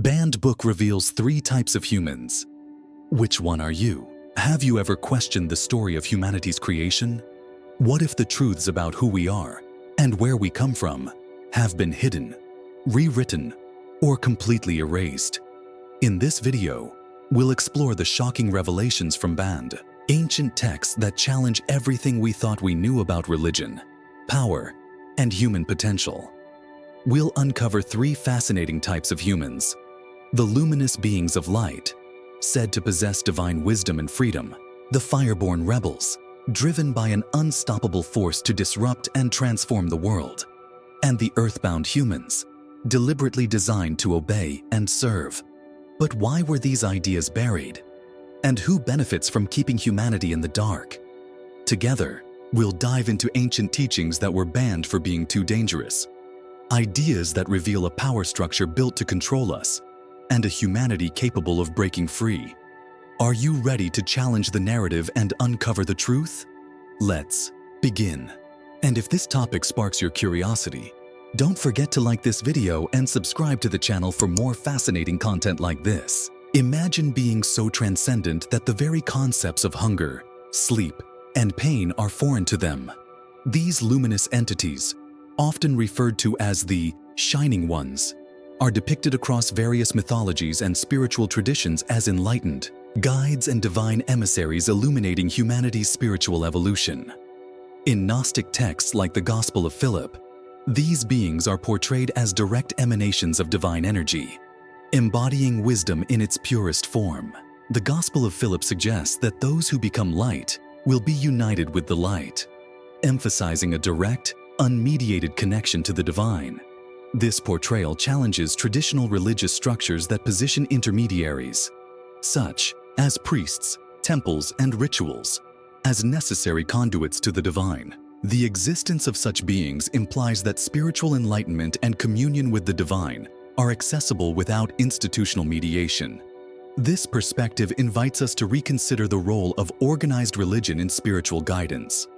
Banned book reveals 3 types of humans. Which one are you? Have you ever questioned the story of humanity's creation? What if the truths about who we are and where we come from have been hidden, rewritten, or completely erased? In this video, we'll explore the shocking revelations from Banned, ancient texts that challenge everything we thought we knew about religion, power, and human potential. We'll uncover 3 fascinating types of humans: the luminous beings of light, said to possess divine wisdom and freedom; the Fireborn Rebels, driven by an unstoppable force to disrupt and transform the world; and the Earthbound Humans, deliberately designed to obey and serve. But why were these ideas buried? And who benefits from keeping humanity in the dark? Together, we'll dive into ancient teachings that were banned for being too dangerous, ideas that reveal a power structure built to control us, and a humanity capable of breaking free. Are you ready to challenge the narrative and uncover the truth? Let's begin. And if this topic sparks your curiosity, don't forget to like this video and subscribe to the channel for more fascinating content like this. Imagine being so transcendent that the very concepts of hunger, sleep, and pain are foreign to them. These luminous entities, often referred to as the Shining Ones, are depicted across various mythologies and spiritual traditions as enlightened guides and divine emissaries illuminating humanity's spiritual evolution. In Gnostic texts like the Gospel of Philip, these beings are portrayed as direct emanations of divine energy, embodying wisdom in its purest form. The Gospel of Philip suggests that those who become light will be united with the light, emphasizing a direct, unmediated connection to the divine. This portrayal challenges traditional religious structures that position intermediaries, such as priests, temples, and rituals, as necessary conduits to the divine. The existence of such beings implies that spiritual enlightenment and communion with the divine are accessible without institutional mediation. This perspective invites us to reconsider the role of organized religion in spiritual guidance.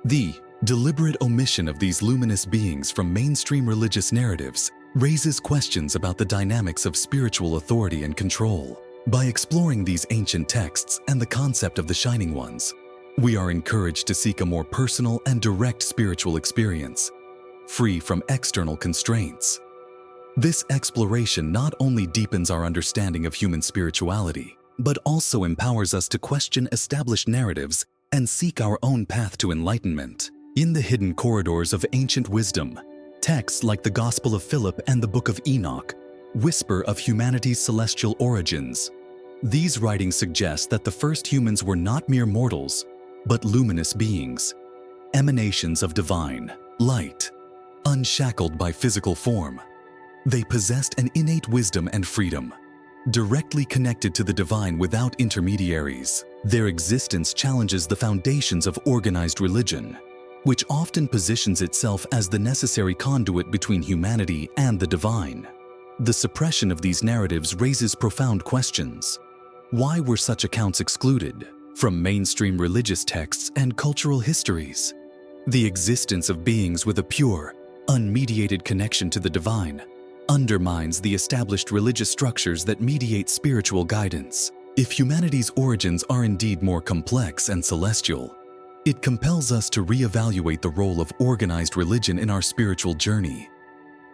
The deliberate omission of these luminous beings from mainstream religious narratives raises questions about the dynamics of spiritual authority and control. By exploring these ancient texts and the concept of the Shining Ones, we are encouraged to seek a more personal and direct spiritual experience, free from external constraints. This exploration not only deepens our understanding of human spirituality, but also empowers us to question established narratives and seek our own path to enlightenment. In the hidden corridors of ancient wisdom, texts like the Gospel of Philip and the Book of Enoch whisper of humanity's celestial origins. These writings suggest that the first humans were not mere mortals, but luminous beings, emanations of divine light, unshackled by physical form. They possessed an innate wisdom and freedom, directly connected to the divine without intermediaries. Their existence challenges the foundations of organized religion, which often positions itself as the necessary conduit between humanity and the divine. The suppression of these narratives raises profound questions. Why were such accounts excluded from mainstream religious texts and cultural histories? The existence of beings with a pure, unmediated connection to the divine undermines the established religious structures that mediate spiritual guidance. If humanity's origins are indeed more complex and celestial, it compels us to reevaluate the role of organized religion in our spiritual journey.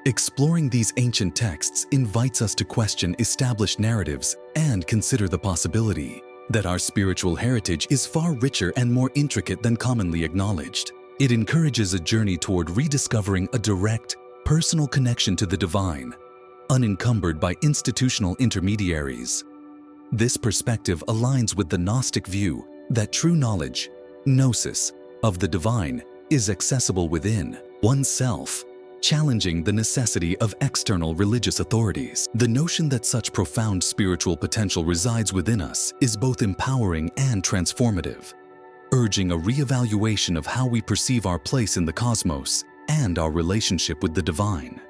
Exploring these ancient texts invites us to question established narratives and consider the possibility that our spiritual heritage is far richer and more intricate than commonly acknowledged. It encourages a journey toward rediscovering a direct, personal connection to the divine, unencumbered by institutional intermediaries. This perspective aligns with the Gnostic view that true knowledge, Gnosis, of the divine is accessible within oneself, challenging the necessity of external religious authorities. The notion that such profound spiritual potential resides within us is both empowering and transformative, urging a reevaluation of how we perceive our place in the cosmos and our relationship with the divine.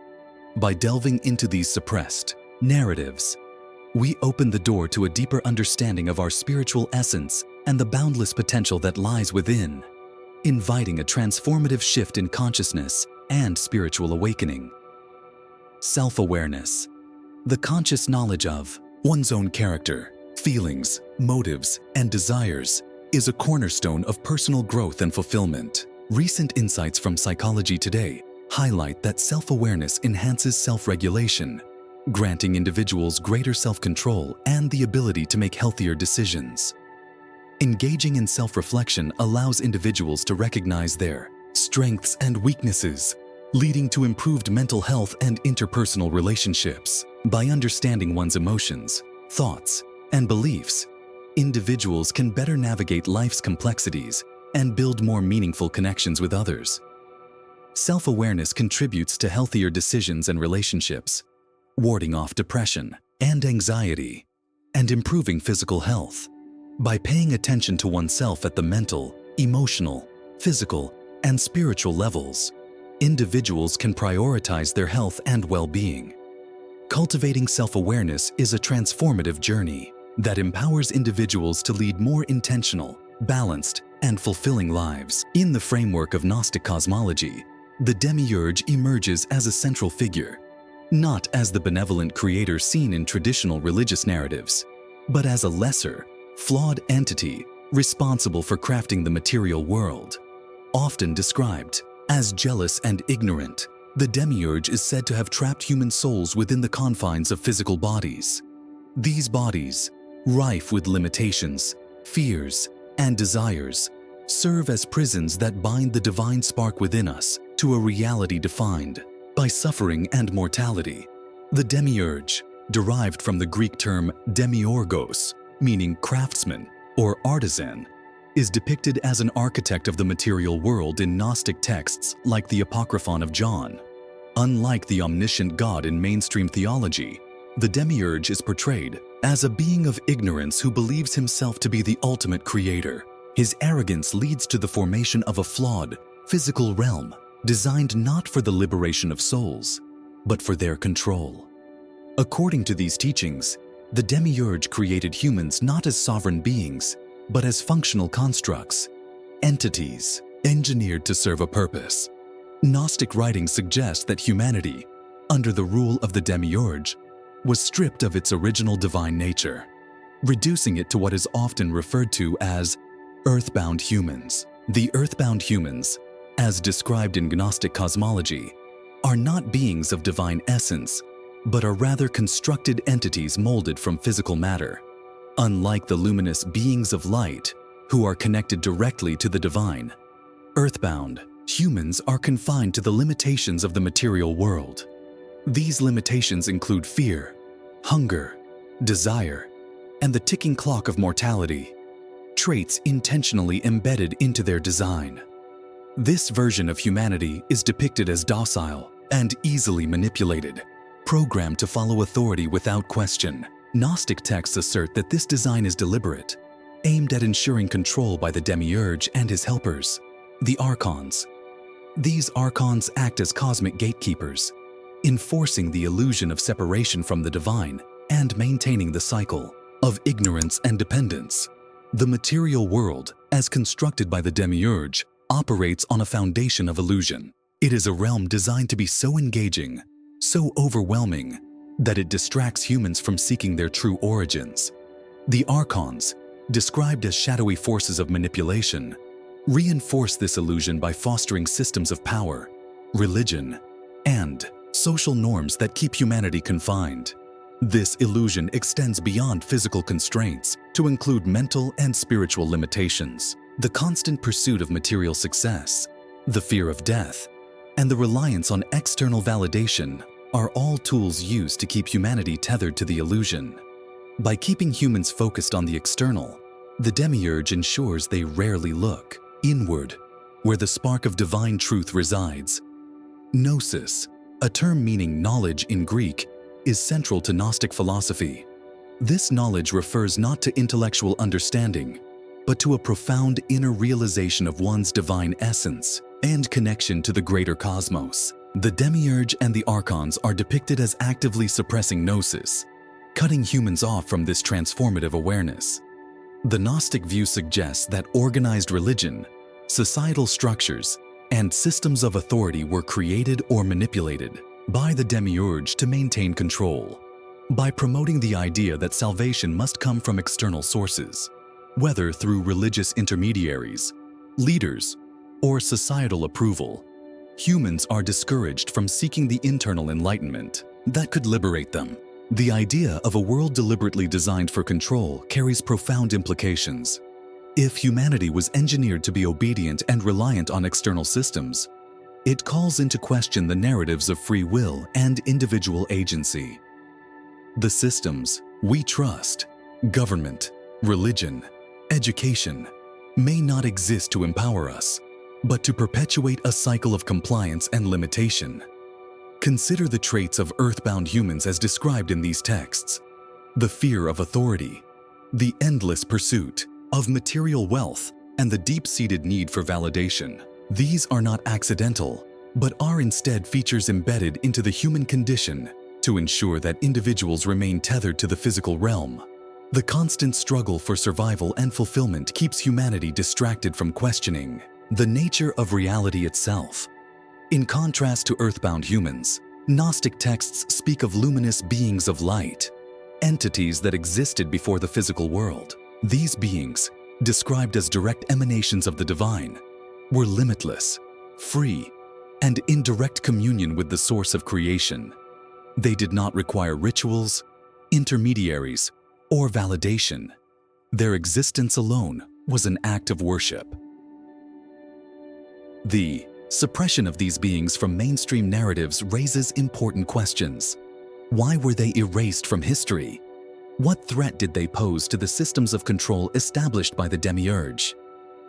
By delving into these suppressed narratives, we open the door to a deeper understanding of our spiritual essence and the boundless potential that lies within, inviting a transformative shift in consciousness and spiritual awakening. Self-awareness. The conscious knowledge of one's own character, feelings, motives, and desires is a cornerstone of personal growth and fulfillment. Recent insights from Psychology Today highlight that self-awareness enhances self-regulation, granting individuals greater self-control and the ability to make healthier decisions. Engaging in self-reflection allows individuals to recognize their strengths and weaknesses, leading to improved mental health and interpersonal relationships. By understanding one's emotions, thoughts, and beliefs, individuals can better navigate life's complexities and build more meaningful connections with others. Self-awareness contributes to healthier decisions and relationships, warding off depression and anxiety, and improving physical health. By paying attention to oneself at the mental, emotional, physical, and spiritual levels, individuals can prioritize their health and well-being. Cultivating self-awareness is a transformative journey that empowers individuals to lead more intentional, balanced, and fulfilling lives. In the framework of Gnostic cosmology, the Demiurge emerges as a central figure, not as the benevolent creator seen in traditional religious narratives, but as a lesser, flawed entity responsible for crafting the material world. Often described as jealous and ignorant, the Demiurge is said to have trapped human souls within the confines of physical bodies. These bodies, rife with limitations, fears, and desires, serve as prisons that bind the divine spark within us to a reality defined by suffering and mortality. The Demiurge, derived from the Greek term demiurgos, meaning craftsman or artisan, is depicted as an architect of the material world in Gnostic texts like the Apocryphon of John. Unlike the omniscient God in mainstream theology, the Demiurge is portrayed as a being of ignorance who believes himself to be the ultimate creator. His arrogance leads to the formation of a flawed, physical realm designed not for the liberation of souls, but for their control. According to these teachings, the Demiurge created humans not as sovereign beings, but as functional constructs, entities engineered to serve a purpose. Gnostic writings suggest that humanity, under the rule of the Demiurge, was stripped of its original divine nature, reducing it to what is often referred to as Earthbound Humans. The Earthbound Humans, as described in Gnostic cosmology, are not beings of divine essence, but are rather constructed entities molded from physical matter. Unlike the luminous beings of light, who are connected directly to the divine, Earthbound humans are confined to the limitations of the material world. These limitations include fear, hunger, desire, and the ticking clock of mortality, traits intentionally embedded into their design. This version of humanity is depicted as docile and easily manipulated, programmed to follow authority without question. Gnostic texts assert that this design is deliberate, aimed at ensuring control by the Demiurge and his helpers, the Archons. These Archons act as cosmic gatekeepers, enforcing the illusion of separation from the divine and maintaining the cycle of ignorance and dependence. The material world, as constructed by the Demiurge, operates on a foundation of illusion. It is a realm designed to be so engaging, so overwhelming, that it distracts humans from seeking their true origins. The Archons, described as shadowy forces of manipulation, reinforce this illusion by fostering systems of power, religion, and social norms that keep humanity confined. This illusion extends beyond physical constraints to include mental and spiritual limitations. The constant pursuit of material success, the fear of death, and the reliance on external validation are all tools used to keep humanity tethered to the illusion. By keeping humans focused on the external, the Demiurge ensures they rarely look inward, where the spark of divine truth resides. Gnosis, a term meaning knowledge in Greek, is central to Gnostic philosophy. This knowledge refers not to intellectual understanding, but to a profound inner realization of one's divine essence and connection to the greater cosmos. The Demiurge and the Archons are depicted as actively suppressing Gnosis, cutting humans off from this transformative awareness. The Gnostic view suggests that organized religion, societal structures, and systems of authority were created or manipulated, by the Demiurge to maintain control, by promoting the idea that salvation must come from external sources, whether through religious intermediaries, leaders, or societal approval. Humans are discouraged from seeking the internal enlightenment that could liberate them. The idea of a world deliberately designed for control carries profound implications. If humanity was engineered to be obedient and reliant on external systems, it calls into question the narratives of free will and individual agency. The systems we trust, government, religion, education, may not exist to empower us, but to perpetuate a cycle of compliance and limitation. Consider the traits of Earthbound humans as described in these texts: the fear of authority, the endless pursuit of material wealth, and the deep-seated need for validation. These are not accidental, but are instead features embedded into the human condition to ensure that individuals remain tethered to the physical realm. The constant struggle for survival and fulfillment keeps humanity distracted from questioning the nature of reality itself. In contrast to Earthbound humans, Gnostic texts speak of luminous beings of light, entities that existed before the physical world. These beings, described as direct emanations of the divine, were limitless, free, and in direct communion with the source of creation. They did not require rituals, intermediaries, or validation. Their existence alone was an act of worship. The suppression of these beings from mainstream narratives raises important questions. Why were they erased from history? What threat did they pose to the systems of control established by the Demiurge?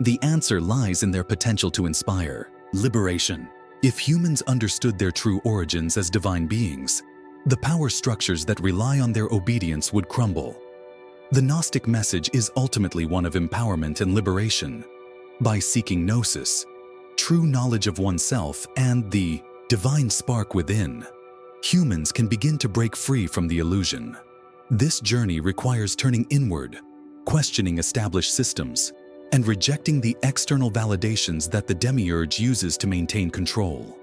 The answer lies in their potential to inspire liberation. If humans understood their true origins as divine beings, the power structures that rely on their obedience would crumble. The Gnostic message is ultimately one of empowerment and liberation. By seeking Gnosis, true knowledge of oneself, and the divine spark within, humans can begin to break free from the illusion. This journey requires turning inward, questioning established systems, and rejecting the external validations that the Demiurge uses to maintain control.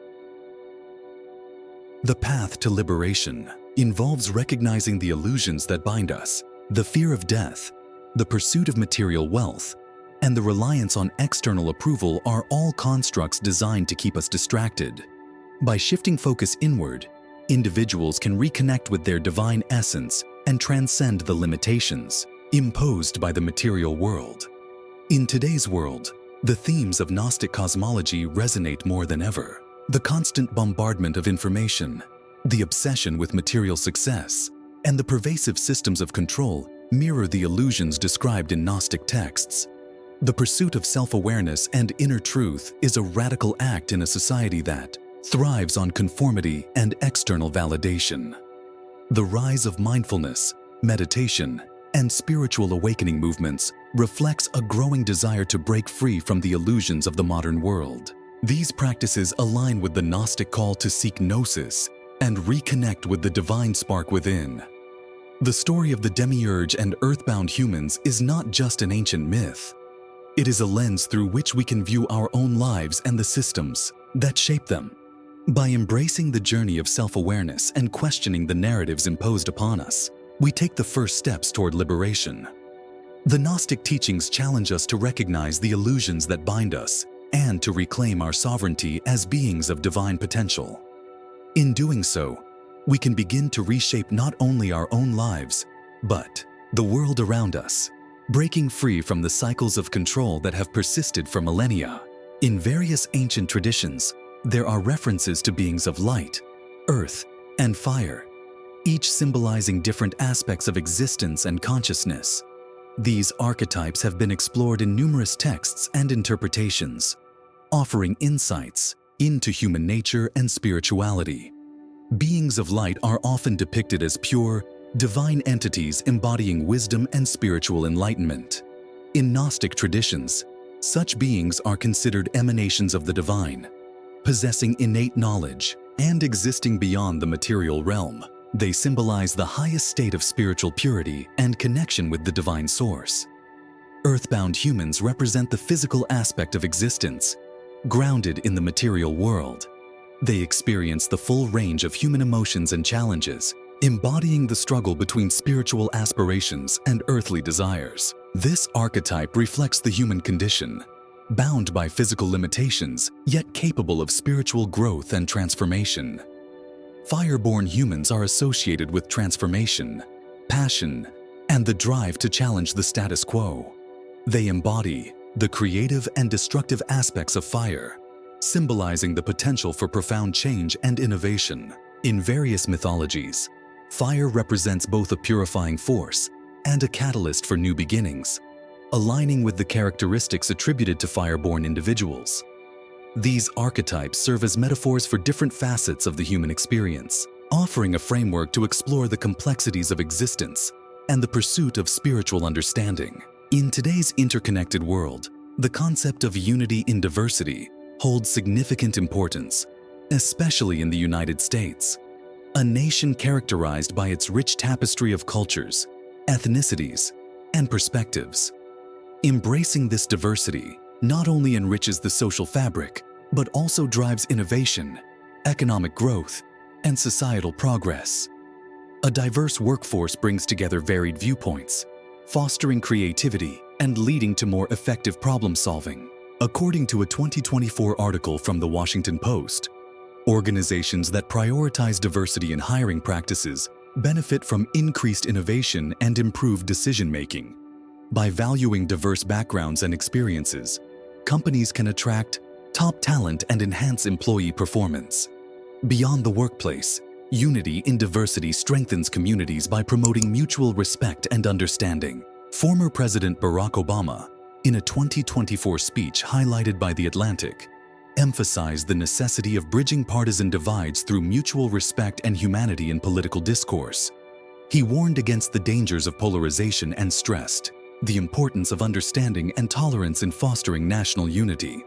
The path to liberation involves recognizing the illusions that bind us. The fear of death, the pursuit of material wealth, and the reliance on external approval are all constructs designed to keep us distracted. By shifting focus inward, individuals can reconnect with their divine essence and transcend the limitations imposed by the material world. In today's world, the themes of Gnostic cosmology resonate more than ever. The constant bombardment of information, the obsession with material success, and the pervasive systems of control mirror the illusions described in Gnostic texts. The pursuit of self-awareness and inner truth is a radical act in a society that thrives on conformity and external validation. The rise of mindfulness, meditation, and spiritual awakening movements reflects a growing desire to break free from the illusions of the modern world. These practices align with the Gnostic call to seek Gnosis and reconnect with the divine spark within. The story of the Demiurge and Earthbound humans is not just an ancient myth. It is a lens through which we can view our own lives and the systems that shape them. By embracing the journey of self-awareness and questioning the narratives imposed upon us, we take the first steps toward liberation. The Gnostic teachings challenge us to recognize the illusions that bind us and to reclaim our sovereignty as beings of divine potential. In doing so, we can begin to reshape not only our own lives, but the world around us, breaking free from the cycles of control that have persisted for millennia. In various ancient traditions, there are references to beings of light, earth, and fire, each symbolizing different aspects of existence and consciousness. These archetypes have been explored in numerous texts and interpretations, offering insights into human nature and spirituality. Beings of light are often depicted as pure, divine entities embodying wisdom and spiritual enlightenment. In Gnostic traditions, such beings are considered emanations of the divine, possessing innate knowledge and existing beyond the material realm. They symbolize the highest state of spiritual purity and connection with the divine source. Earthbound humans represent the physical aspect of existence, grounded in the material world. They experience the full range of human emotions and challenges, embodying the struggle between spiritual aspirations and earthly desires. This archetype reflects the human condition, bound by physical limitations, yet capable of spiritual growth and transformation. Fireborn humans are associated with transformation, passion, and the drive to challenge the status quo. They embody the creative and destructive aspects of fire, symbolizing the potential for profound change and innovation. In various mythologies, fire represents both a purifying force and a catalyst for new beginnings, aligning with the characteristics attributed to fireborn individuals. These archetypes serve as metaphors for different facets of the human experience, offering a framework to explore the complexities of existence and the pursuit of spiritual understanding. In today's interconnected world, the concept of unity in diversity holds significant importance, especially in the United States, a nation characterized by its rich tapestry of cultures, ethnicities, and perspectives. Embracing this diversity not only enriches the social fabric, but also drives innovation, economic growth, and societal progress. A diverse workforce brings together varied viewpoints, fostering creativity and leading to more effective problem-solving. According to a 2024 article from The Washington Post, organizations that prioritize diversity in hiring practices benefit from increased innovation and improved decision-making. By valuing diverse backgrounds and experiences, companies can attract top talent and enhance employee performance. Beyond the workplace, unity in diversity strengthens communities by promoting mutual respect and understanding. Former President Barack Obama, in a 2024 speech highlighted by The Atlantic, emphasized the necessity of bridging partisan divides through mutual respect and humanity in political discourse. He warned against the dangers of polarization and stressed the importance of understanding and tolerance in fostering national unity.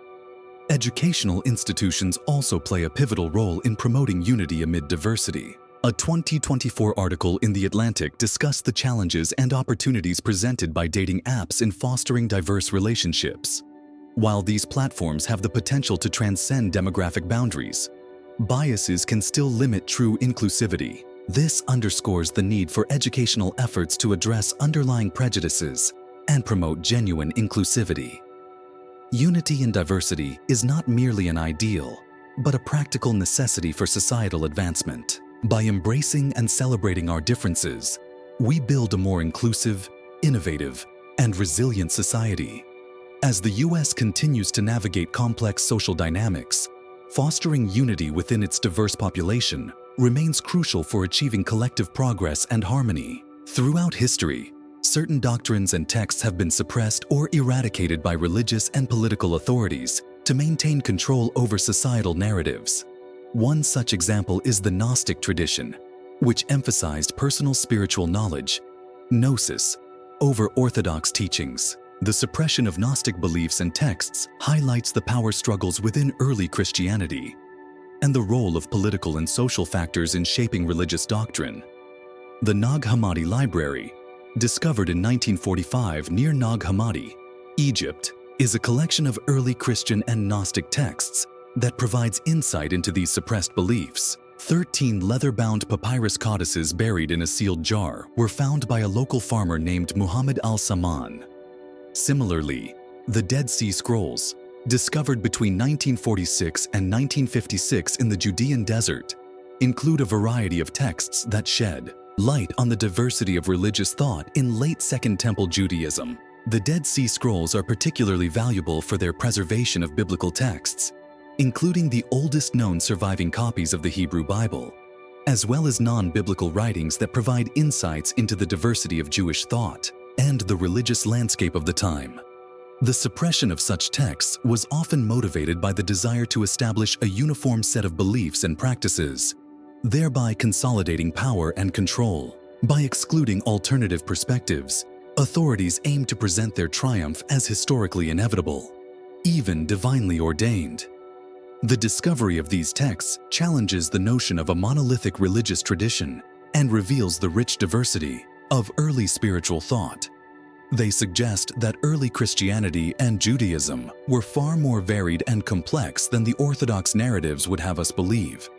Educational institutions also play a pivotal role in promoting unity amid diversity. A 2024 article in The Atlantic discussed the challenges and opportunities presented by dating apps in fostering diverse relationships. While these platforms have the potential to transcend demographic boundaries, biases can still limit true inclusivity. This underscores the need for educational efforts to address underlying prejudices and promote genuine inclusivity. Unity in diversity is not merely an ideal, but a practical necessity for societal advancement. By embracing and celebrating our differences, we build a more inclusive, innovative, and resilient society. As the U.S. continues to navigate complex social dynamics, fostering unity within its diverse population remains crucial for achieving collective progress and harmony. Throughout history, certain doctrines and texts have been suppressed or eradicated by religious and political authorities to maintain control over societal narratives. One such example is the Gnostic tradition, which emphasized personal spiritual knowledge, Gnosis, over orthodox teachings. The suppression of Gnostic beliefs and texts highlights the power struggles within early Christianity and the role of political and social factors in shaping religious doctrine. The Nag Hammadi Library, discovered in 1945 near Nag Hammadi, Egypt, is a collection of early Christian and Gnostic texts that provides insight into these suppressed beliefs. 13 leather-bound papyrus codices buried in a sealed jar were found by a local farmer named Muhammad al-Saman. Similarly, the Dead Sea Scrolls, discovered between 1946 and 1956 in the Judean desert, include a variety of texts that shed light on the diversity of religious thought in late Second Temple Judaism. The Dead Sea Scrolls are particularly valuable for their preservation of biblical texts, including the oldest known surviving copies of the Hebrew Bible, as well as non-biblical writings that provide insights into the diversity of Jewish thought and the religious landscape of the time. The suppression of such texts was often motivated by the desire to establish a uniform set of beliefs and practices, thereby consolidating power and control. By excluding alternative perspectives, authorities aim to present their triumph as historically inevitable, even divinely ordained. The discovery of these texts challenges the notion of a monolithic religious tradition and reveals the rich diversity of early spiritual thought. They suggest that early Christianity and Judaism were far more varied and complex than the Orthodox narratives would have us believe.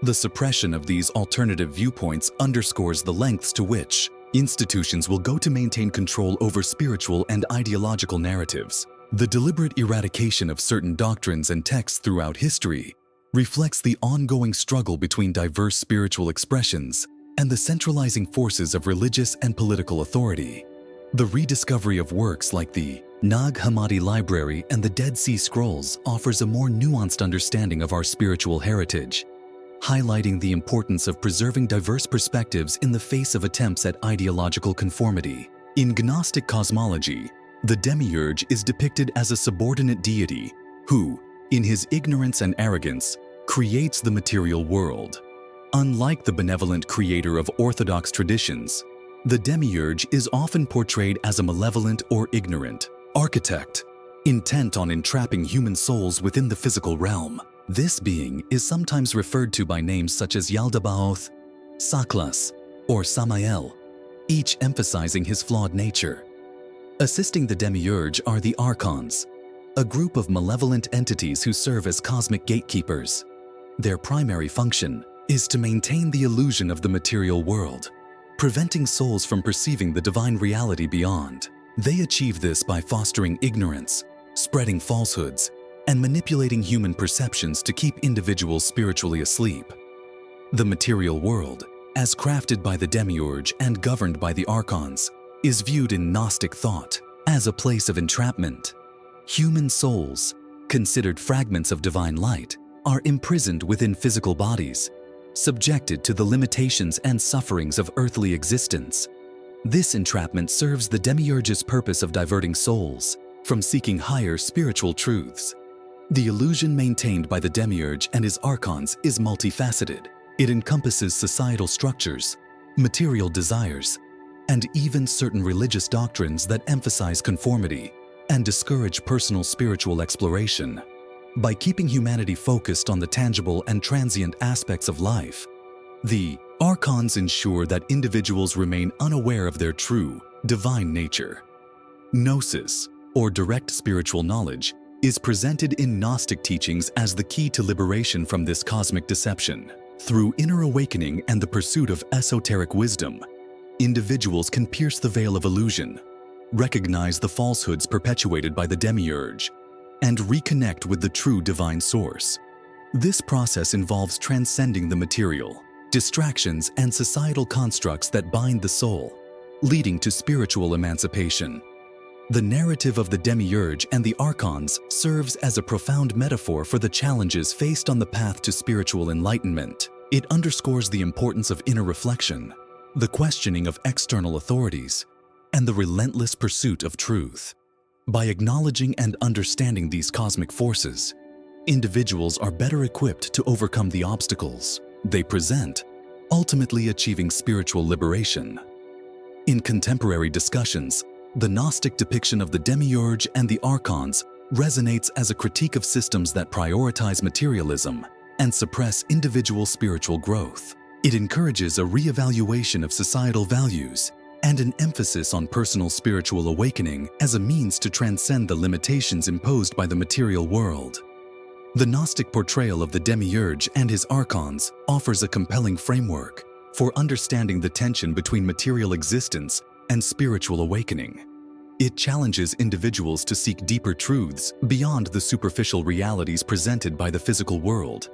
The suppression of these alternative viewpoints underscores the lengths to which institutions will go to maintain control over spiritual and ideological narratives. The deliberate eradication of certain doctrines and texts throughout history reflects the ongoing struggle between diverse spiritual expressions and the centralizing forces of religious and political authority. The rediscovery of works like the Nag Hammadi Library and the Dead Sea Scrolls offers a more nuanced understanding of our spiritual heritage, highlighting the importance of preserving diverse perspectives in the face of attempts at ideological conformity. In Gnostic cosmology, the Demiurge is depicted as a subordinate deity who, in his ignorance and arrogance, creates the material world. Unlike the benevolent creator of Orthodox traditions, the Demiurge is often portrayed as a malevolent or ignorant architect, intent on entrapping human souls within the physical realm. This being is sometimes referred to by names such as Yaldabaoth, Saklas, or Samael, each emphasizing his flawed nature. Assisting the Demiurge are the Archons, a group of malevolent entities who serve as cosmic gatekeepers. Their primary function is to maintain the illusion of the material world, preventing souls from perceiving the divine reality beyond. They achieve this by fostering ignorance, spreading falsehoods, and manipulating human perceptions to keep individuals spiritually asleep. The material world, as crafted by the Demiurge and governed by the Archons, is viewed in Gnostic thought as a place of entrapment. Human souls, considered fragments of divine light, are imprisoned within physical bodies, subjected to the limitations and sufferings of earthly existence. This entrapment serves the Demiurge's purpose of diverting souls from seeking higher spiritual truths. The illusion maintained by the Demiurge and his Archons is multifaceted. It encompasses societal structures, material desires, and even certain religious doctrines that emphasize conformity and discourage personal spiritual exploration. By keeping humanity focused on the tangible and transient aspects of life, the Archons ensure that individuals remain unaware of their true, divine nature. Gnosis, or direct spiritual knowledge, is presented in Gnostic teachings as the key to liberation from this cosmic deception. Through inner awakening and the pursuit of esoteric wisdom, individuals can pierce the veil of illusion, recognize the falsehoods perpetuated by the Demiurge, and reconnect with the true divine source. This process involves transcending the material, distractions, and societal constructs that bind the soul, leading to spiritual emancipation. The narrative of the Demiurge and the Archons serves as a profound metaphor for the challenges faced on the path to spiritual enlightenment. It underscores the importance of inner reflection, the questioning of external authorities, and the relentless pursuit of truth. By acknowledging and understanding these cosmic forces, individuals are better equipped to overcome the obstacles they present, ultimately achieving spiritual liberation. In contemporary discussions, the Gnostic depiction of the Demiurge and the Archons resonates as a critique of systems that prioritize materialism and suppress individual spiritual growth. It encourages a re-evaluation of societal values and an emphasis on personal spiritual awakening as a means to transcend the limitations imposed by the material world. The Gnostic portrayal of the Demiurge and his Archons offers a compelling framework for understanding the tension between material existence and spiritual awakening. It challenges individuals to seek deeper truths beyond the superficial realities presented by the physical world,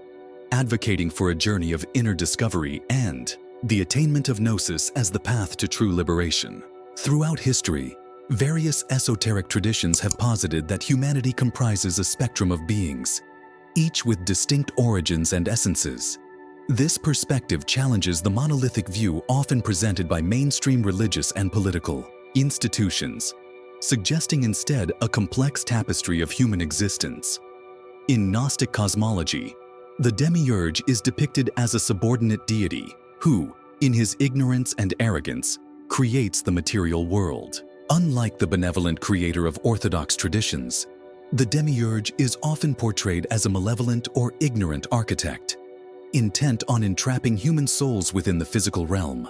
advocating for a journey of inner discovery and the attainment of Gnosis as the path to true liberation. Throughout history, various esoteric traditions have posited that humanity comprises a spectrum of beings, each with distinct origins and essences. This perspective challenges the monolithic view often presented by mainstream religious and political institutions, suggesting instead a complex tapestry of human existence. In Gnostic cosmology, the Demiurge is depicted as a subordinate deity who, in his ignorance and arrogance, creates the material world. Unlike the benevolent creator of Orthodox traditions, the Demiurge is often portrayed as a malevolent or ignorant architect, intent on entrapping human souls within the physical realm.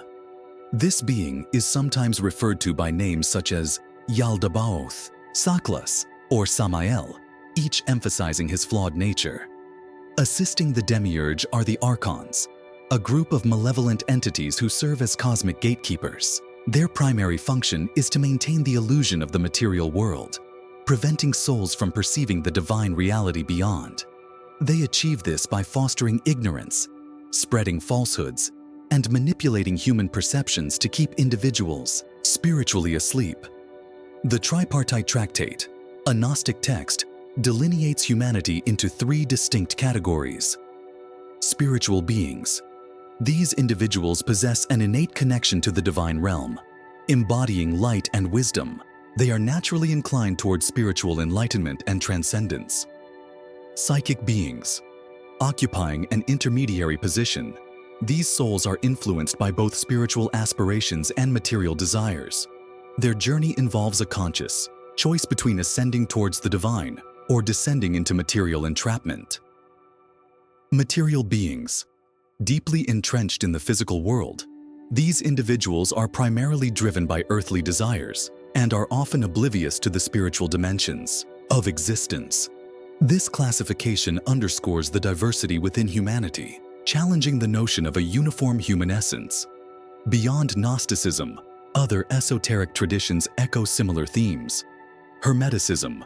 This being is sometimes referred to by names such as Yaldabaoth, Saklas, or Samael, each emphasizing his flawed nature. Assisting the Demiurge are the Archons, a group of malevolent entities who serve as cosmic gatekeepers. Their primary function is to maintain the illusion of the material world, preventing souls from perceiving the divine reality beyond. They achieve this by fostering ignorance, spreading falsehoods, and manipulating human perceptions to keep individuals spiritually asleep. The Tripartite Tractate, a Gnostic text, delineates humanity into three distinct categories. Spiritual beings. These individuals possess an innate connection to the divine realm. Embodying light and wisdom, they are naturally inclined towards spiritual enlightenment and transcendence. Psychic beings. Occupying an intermediary position, these souls are influenced by both spiritual aspirations and material desires. Their journey involves a conscious choice between ascending towards the divine or descending into material entrapment. Material beings. Deeply entrenched in the physical world, these individuals are primarily driven by earthly desires and are often oblivious to the spiritual dimensions of existence. This classification underscores the diversity within humanity, challenging the notion of a uniform human essence. Beyond Gnosticism, other esoteric traditions echo similar themes. Hermeticism.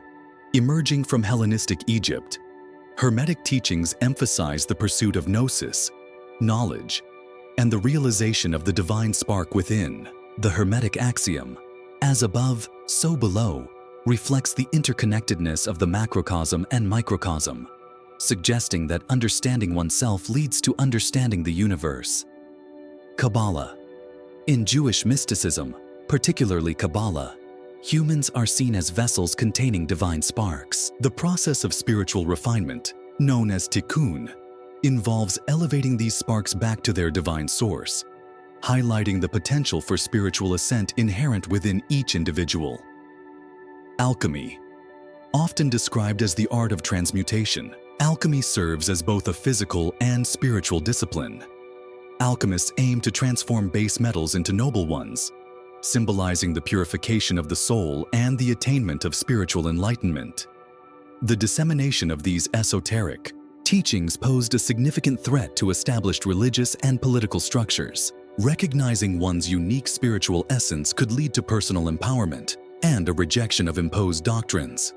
Emerging from Hellenistic Egypt, Hermetic teachings emphasize the pursuit of Gnosis, knowledge, and the realization of the divine spark within. The Hermetic axiom, as above, so below, reflects the interconnectedness of the macrocosm and microcosm, suggesting that understanding oneself leads to understanding the universe. Kabbalah. In Jewish mysticism, particularly Kabbalah, humans are seen as vessels containing divine sparks. The process of spiritual refinement, known as tikkun, involves elevating these sparks back to their divine source, highlighting the potential for spiritual ascent inherent within each individual. Alchemy. Often described as the art of transmutation, alchemy serves as both a physical and spiritual discipline. Alchemists aim to transform base metals into noble ones, symbolizing the purification of the soul and the attainment of spiritual enlightenment. The dissemination of these esoteric teachings posed a significant threat to established religious and political structures. Recognizing one's unique spiritual essence could lead to personal empowerment and a rejection of imposed doctrines.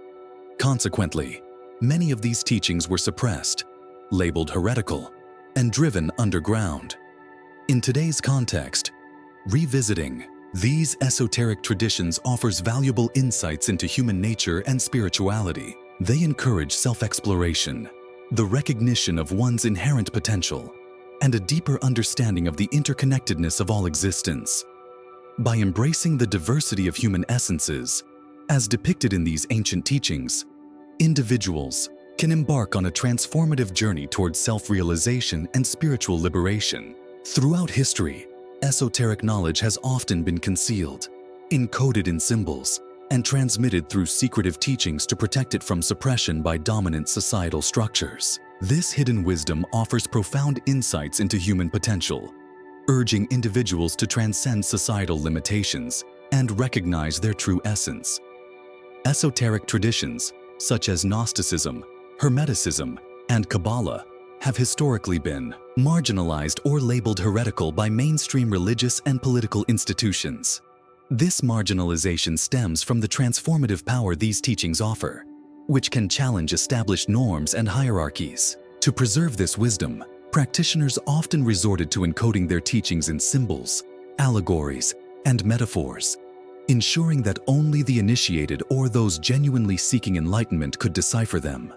Consequently, many of these teachings were suppressed, labeled heretical, and driven underground. In today's context, revisiting these esoteric traditions offers valuable insights into human nature and spirituality. They encourage self-exploration, the recognition of one's inherent potential, and a deeper understanding of the interconnectedness of all existence. By embracing the diversity of human essences, as depicted in these ancient teachings, individuals can embark on a transformative journey towards self-realization and spiritual liberation. Throughout history, esoteric knowledge has often been concealed, encoded in symbols, and transmitted through secretive teachings to protect it from suppression by dominant societal structures. This hidden wisdom offers profound insights into human potential, urging individuals to transcend societal limitations and recognize their true essence. Esoteric traditions, such as Gnosticism, Hermeticism, and Kabbalah, have historically been marginalized or labeled heretical by mainstream religious and political institutions. This marginalization stems from the transformative power these teachings offer, which can challenge established norms and hierarchies. To preserve this wisdom, practitioners often resorted to encoding their teachings in symbols, allegories, and metaphors, ensuring that only the initiated or those genuinely seeking enlightenment could decipher them.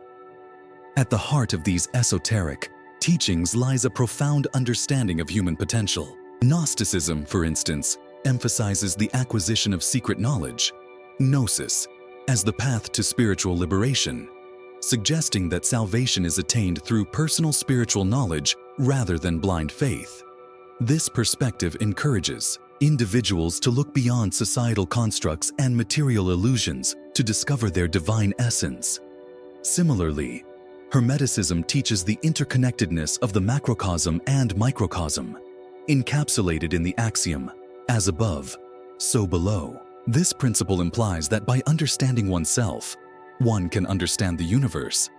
At the heart of these esoteric teachings lies a profound understanding of human potential. Gnosticism, for instance, emphasizes the acquisition of secret knowledge, Gnosis, as the path to spiritual liberation, suggesting that salvation is attained through personal spiritual knowledge rather than blind faith. This perspective encourages individuals to look beyond societal constructs and material illusions to discover their divine essence. Similarly, Hermeticism teaches the interconnectedness of the macrocosm and microcosm, encapsulated in the axiom, as above, so below. This principle implies that by understanding oneself, one can understand the universe,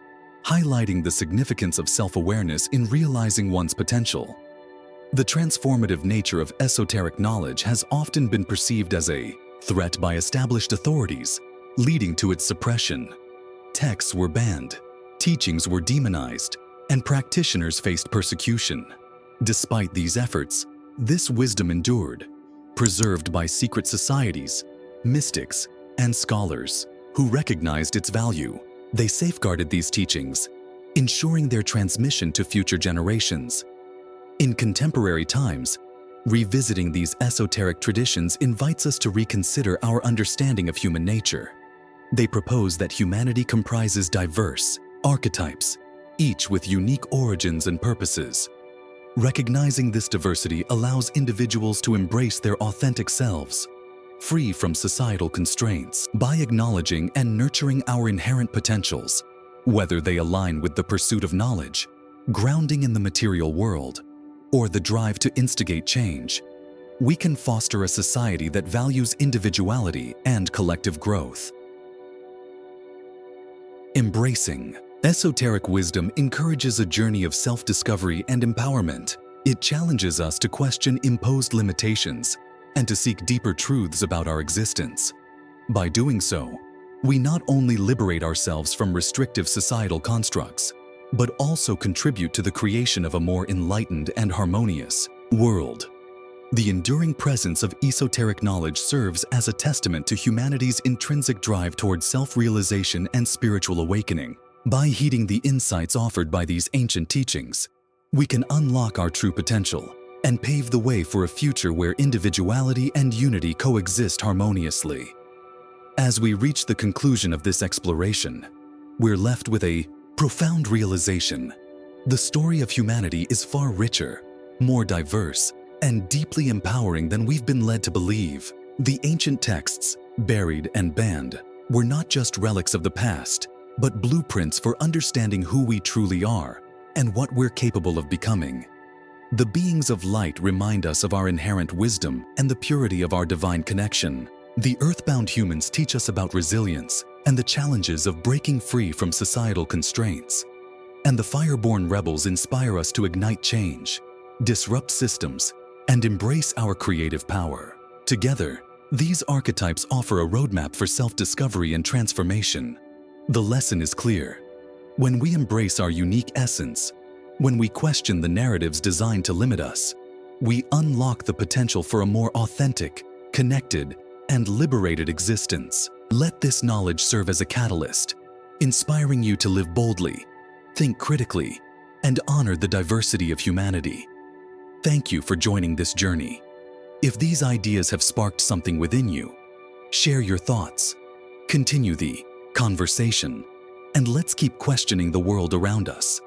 highlighting the significance of self-awareness in realizing one's potential. The transformative nature of esoteric knowledge has often been perceived as a threat by established authorities, leading to its suppression. Texts were banned, teachings were demonized, and practitioners faced persecution. Despite these efforts, this wisdom endured, preserved by secret societies, mystics, and scholars who recognized its value. They safeguarded these teachings, ensuring their transmission to future generations. In contemporary times, revisiting these esoteric traditions invites us to reconsider our understanding of human nature. They propose that humanity comprises diverse archetypes, each with unique origins and purposes. Recognizing this diversity allows individuals to embrace their authentic selves, free from societal constraints. By acknowledging and nurturing our inherent potentials, whether they align with the pursuit of knowledge, grounding in the material world, or the drive to instigate change, we can foster a society that values individuality and collective growth. Embracing esoteric wisdom encourages a journey of self-discovery and empowerment. It challenges us to question imposed limitations and to seek deeper truths about our existence. By doing so, we not only liberate ourselves from restrictive societal constructs, but also contribute to the creation of a more enlightened and harmonious world. The enduring presence of esoteric knowledge serves as a testament to humanity's intrinsic drive towards self-realization and spiritual awakening. By heeding the insights offered by these ancient teachings, we can unlock our true potential and pave the way for a future where individuality and unity coexist harmoniously. As we reach the conclusion of this exploration, we're left with a profound realization. The story of humanity is far richer, more diverse, and deeply empowering than we've been led to believe. The ancient texts, buried and banned, were not just relics of the past, but blueprints for understanding who we truly are and what we're capable of becoming. The beings of light remind us of our inherent wisdom and the purity of our divine connection. The Earthbound Humans teach us about resilience and the challenges of breaking free from societal constraints. And the Fireborn Rebels inspire us to ignite change, disrupt systems, and embrace our creative power. Together, these archetypes offer a roadmap for self-discovery and transformation. The lesson is clear. When we embrace our unique essence, when we question the narratives designed to limit us, we unlock the potential for a more authentic, connected, and liberated existence. Let this knowledge serve as a catalyst, inspiring you to live boldly, think critically, and honor the diversity of humanity. Thank you for joining this journey. If these ideas have sparked something within you, share your thoughts, continue the conversation, and let's keep questioning the world around us.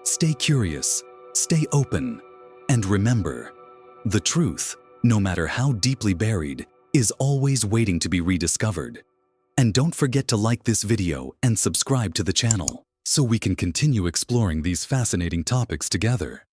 Stay curious, stay open, and remember, the truth, no matter how deeply buried, is always waiting to be rediscovered. And don't forget to like this video and subscribe to the channel so we can continue exploring these fascinating topics together.